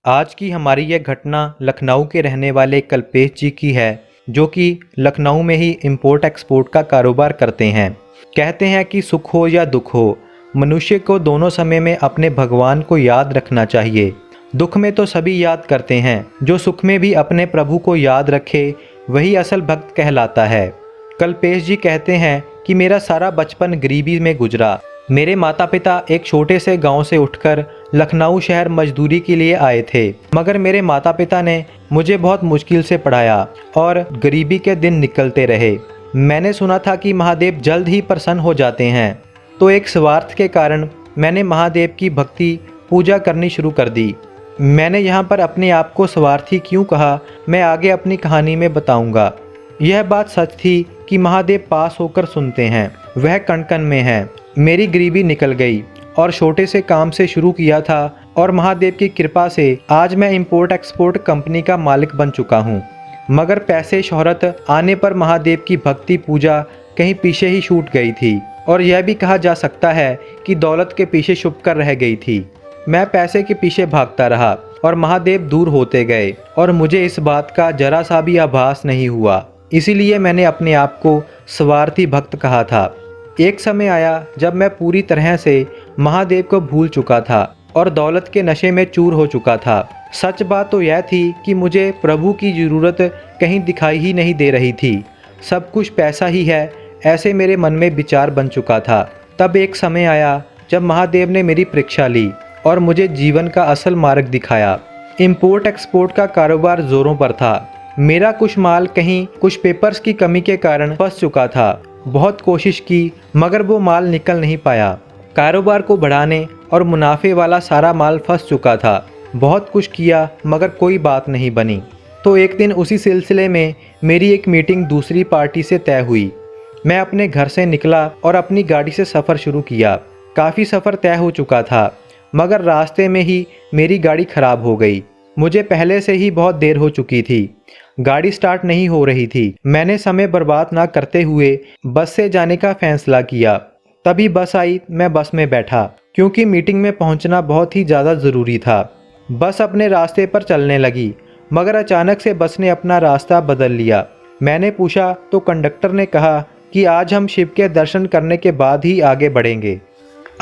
आज की हमारी यह घटना लखनऊ के रहने वाले कल्पेश जी की है, जो कि लखनऊ में ही इंपोर्ट एक्सपोर्ट का कारोबार करते हैं। कहते हैं कि सुख हो या दुख हो, मनुष्य को दोनों समय में अपने भगवान को याद रखना चाहिए। दुख में तो सभी याद करते हैं, जो सुख में भी अपने प्रभु को याद रखे वही असल भक्त कहलाता है। कल्पेश जी कहते हैं कि मेरा सारा बचपन गरीबी में गुजरा। मेरे माता पिता एक छोटे से गांव से उठकर लखनऊ शहर मजदूरी के लिए आए थे, मगर मेरे माता पिता ने मुझे बहुत मुश्किल से पढ़ाया और गरीबी के दिन निकलते रहे। मैंने सुना था कि महादेव जल्द ही प्रसन्न हो जाते हैं, तो एक स्वार्थ के कारण मैंने महादेव की भक्ति पूजा करनी शुरू कर दी। मैंने यहाँ पर अपने आप को स्वार्थी क्यों कहा, मैं आगे अपनी कहानी में बताऊँगा। यह बात सच थी कि महादेव पास होकर सुनते हैं, वह कण कण में है। मेरी गरीबी निकल गई और छोटे से काम से शुरू किया था और महादेव की कृपा से आज मैं इंपोर्ट एक्सपोर्ट कंपनी का मालिक बन चुका हूँ। मगर पैसे शोहरत आने पर महादेव की भक्ति पूजा कहीं पीछे ही छूट गई थी और यह भी कहा जा सकता है कि दौलत के पीछे छुप कर रह गई थी। मैं पैसे के पीछे भागता रहा और महादेव दूर होते गए और मुझे इस बात का जरा सा भी आभास नहीं हुआ। इसीलिए मैंने अपने आप को स्वार्थी भक्त कहा था। एक समय आया जब मैं पूरी तरह से महादेव को भूल चुका था और दौलत के नशे में चूर हो चुका था। सच बात तो यह थी कि मुझे प्रभु की ज़रूरत कहीं दिखाई ही नहीं दे रही थी। सब कुछ पैसा ही है, ऐसे मेरे मन में विचार बन चुका था। तब एक समय आया जब महादेव ने मेरी परीक्षा ली और मुझे जीवन का असल मार्ग दिखाया। इंपोर्ट एक्सपोर्ट का कारोबार ज़ोरों पर था। मेरा कुछ माल कहीं कुछ पेपर्स की कमी के कारण फंस चुका था। बहुत कोशिश की मगर वो माल निकल नहीं पाया। कारोबार को बढ़ाने और मुनाफे वाला सारा माल फंस चुका था। बहुत कुछ किया मगर कोई बात नहीं बनी। तो एक दिन उसी सिलसिले में मेरी एक मीटिंग दूसरी पार्टी से तय हुई। मैं अपने घर से निकला और अपनी गाड़ी से सफ़र शुरू किया। काफ़ी सफ़र तय हो चुका था मगर रास्ते में ही मेरी गाड़ी ख़राब हो गई। मुझे पहले से ही बहुत देर हो चुकी थी, गाड़ी स्टार्ट नहीं हो रही थी। मैंने समय बर्बाद ना करते हुए बस से जाने का फैसला किया। तभी बस आई, मैं बस में बैठा क्योंकि मीटिंग में पहुंचना बहुत ही ज़्यादा ज़रूरी था। बस अपने रास्ते पर चलने लगी मगर अचानक से बस ने अपना रास्ता बदल लिया। मैंने पूछा तो कंडक्टर ने कहा कि आज हम शिव के दर्शन करने के बाद ही आगे बढ़ेंगे।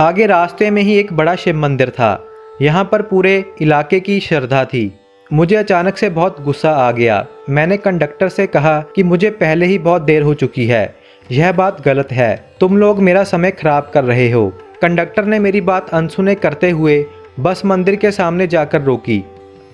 आगे रास्ते में ही एक बड़ा शिव मंदिर था। यहाँ पर पूरे इलाके की श्रद्धा थी। मुझे अचानक से बहुत गुस्सा आ गया। मैंने कंडक्टर से कहा कि मुझे पहले ही बहुत देर हो चुकी है, यह बात गलत है, तुम लोग मेरा समय खराब कर रहे हो। कंडक्टर ने मेरी बात अनसुने करते हुए बस मंदिर के सामने जाकर रोकी।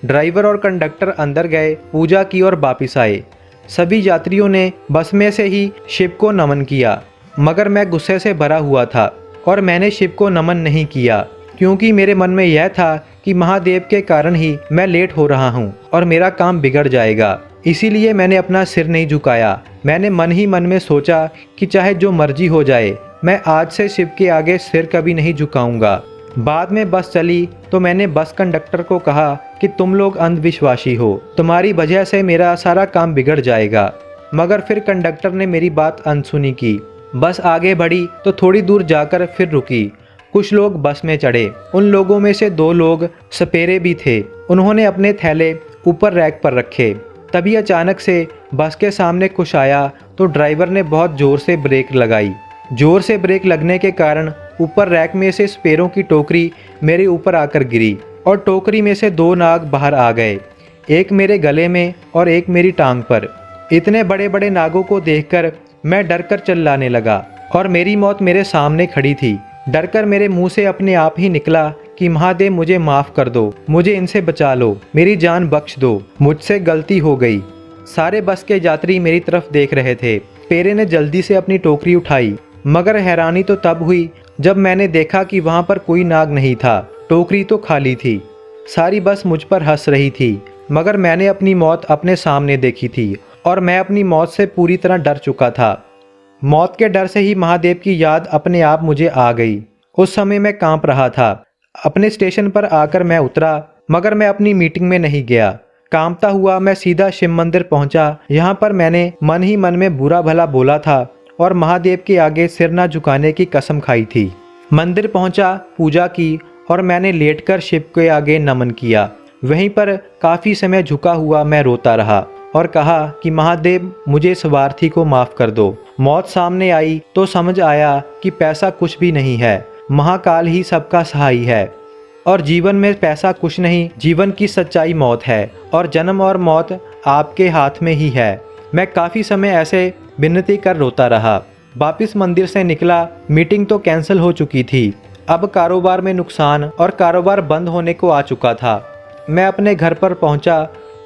ड्राइवर और कंडक्टर अंदर गए, पूजा की और वापिस आए। सभी यात्रियों ने बस में से ही शिव को नमन किया मगर मैं गुस्से से भरा हुआ था और मैंने शिव को नमन नहीं किया क्योंकि मेरे मन में यह था कि महादेव के कारण ही मैं लेट हो रहा हूँ और मेरा काम बिगड़ जाएगा। इसीलिए मैंने अपना सिर नहीं झुकाया। मैंने मन ही मन में सोचा कि चाहे जो मर्जी हो जाए, मैं आज से शिव के आगे सिर कभी नहीं झुकाऊंगा। बाद में बस चली तो मैंने बस कंडक्टर को कहा कि तुम लोग अंधविश्वासी हो, तुम्हारी वजह से मेरा सारा काम बिगड़ जाएगा। मगर फिर कंडक्टर ने मेरी बात अनसुनी की। बस आगे बढ़ी तो थोड़ी दूर जाकर फिर रुकी। कुछ लोग बस में चढ़े। उन लोगों में से 2 लोग सपेरे भी थे। उन्होंने अपने थैले ऊपर रैक पर रखे। तभी अचानक से बस के सामने कुछ आया तो ड्राइवर ने बहुत ज़ोर से ब्रेक लगाई। ज़ोर से ब्रेक लगने के कारण ऊपर रैक में से सपेरों की टोकरी मेरे ऊपर आकर गिरी और टोकरी में से 2 नाग बाहर आ गए, एक मेरे गले में और एक मेरी टांग पर। इतने बड़े बड़े नागों को देखकर मैं डरकर चिल्लाने लगा और मेरी मौत मेरे सामने खड़ी थी। डरकर मेरे मुंह से अपने आप ही निकला कि महादेव मुझे माफ़ कर दो, मुझे इनसे बचा लो, मेरी जान बख्श दो, मुझसे गलती हो गई। सारे बस के यात्री मेरी तरफ देख रहे थे। पेरे ने जल्दी से अपनी टोकरी उठाई मगर हैरानी तो तब हुई जब मैंने देखा कि वहाँ पर कोई नाग नहीं था, टोकरी तो खाली थी। सारी बस मुझ पर हंस रही थी मगर मैंने अपनी मौत अपने सामने देखी थी और मैं अपनी मौत से पूरी तरह डर चुका था। मौत के डर से ही महादेव की याद अपने आप मुझे आ गई। उस समय मैं कांप रहा था। अपने स्टेशन पर आकर मैं उतरा मगर मैं अपनी मीटिंग में नहीं गया। कांपता हुआ मैं सीधा शिव मंदिर पहुंचा। यहाँ पर मैंने मन ही मन में बुरा भला बोला था और महादेव के आगे सिर न झुकाने की कसम खाई थी। मंदिर पहुंचा, पूजा की और मैंने लेटकर शिव के आगे नमन किया। वहीं पर काफ़ी समय झुका हुआ मैं रोता रहा और कहा कि महादेव मुझे स्वार्थी को माफ़ कर दो। मौत सामने आई तो समझ आया कि पैसा कुछ भी नहीं है, महाकाल ही सबका सहाय है और जीवन में पैसा कुछ नहीं, जीवन की सच्चाई मौत है और जन्म और मौत आपके हाथ में ही है। मैं काफ़ी समय ऐसे विनती कर रोता रहा। वापिस मंदिर से निकला, मीटिंग तो कैंसिल हो चुकी थी। अब कारोबार में नुकसान और कारोबार बंद होने को आ चुका था। मैं अपने घर पर पहुंचा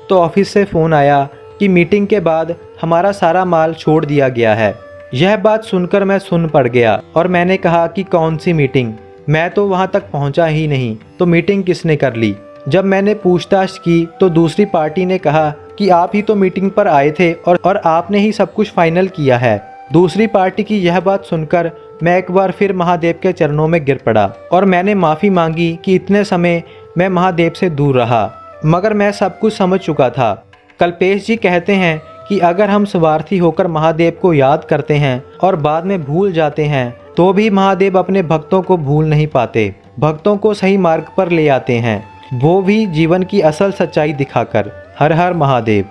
तो ऑफिस से फ़ोन आया कि मीटिंग के बाद हमारा सारा माल छोड़ दिया गया है। यह बात सुनकर मैं सुन पड़ गया और मैंने कहा कि कौन सी मीटिंग, मैं तो वहां तक पहुंचा ही नहीं, तो मीटिंग किसने कर ली। जब मैंने पूछताछ की तो दूसरी पार्टी ने कहा कि आप ही तो मीटिंग पर आए थे और आपने ही सब कुछ फाइनल किया है। दूसरी पार्टी की यह बात सुनकर मैं एक बार फिर महादेव के चरणों में गिर पड़ा और मैंने माफ़ी मांगी कि इतने समय मैं महादेव से दूर रहा, मगर मैं सब कुछ समझ चुका था। कल्पेश जी कहते हैं कि अगर हम स्वार्थी होकर महादेव को याद करते हैं और बाद में भूल जाते हैं तो भी महादेव अपने भक्तों को भूल नहीं पाते, भक्तों को सही मार्ग पर ले आते हैं, वो भी जीवन की असल सच्चाई दिखाकर। हर हर महादेव।